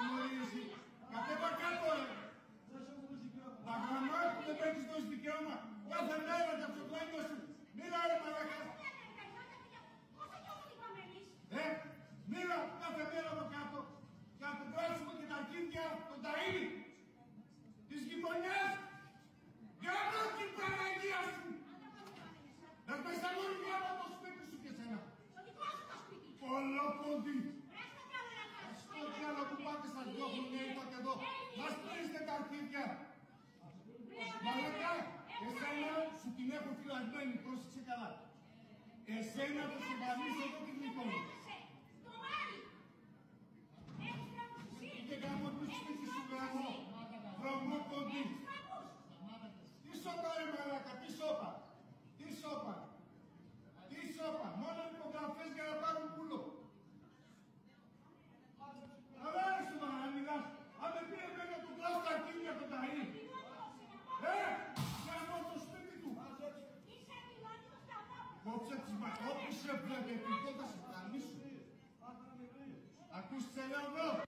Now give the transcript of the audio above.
μωρή εσύ. Κατέβα κάτω, Τα γραμμά που δεν έχεις δώσει δικαίωμα. Κάθε μέρα για το πλάνιο σου. Μοίρα ρε μαλάκα. Μοίρα κάθε μέρα από κάτω. Για να του πράσουμε και τα αρχίδια των ταΐνι. Της γειτονιάς. Για να την Παναγία σου. Να πες τα μόνοι μου από το σπίτι σου και σένα. Κολόποντι. Στο κι άλλο που πάτε σας διώχνουν νέοι τότε εδώ. Μας πλήσετε τα αρχίδια. Μαλακά, εσένα σου την έχω φυλαγμένη, πρόσεξε καλά. Εσένα θα σε βανίσω εδώ και γλυκώνω. Και κάνω το σπίτι σου γραμμό. Βρωμόποντι. Τι σώπα ρε μαλάκα, τι σώπα. Τι σώπα. Τι σώπα. Μόνο υπογραφές για να πάρουν πουλό. Αλλά ρε σου να μιλάς. Αν δεν πήρε πέρα του κλάσου τα αρχίδια το ταΐ. Κάνω το σπίτι του. Κόψε τις μακρόπισε βλέπε, τότε θα σε κανείς. Ακούστε λέω εδώ.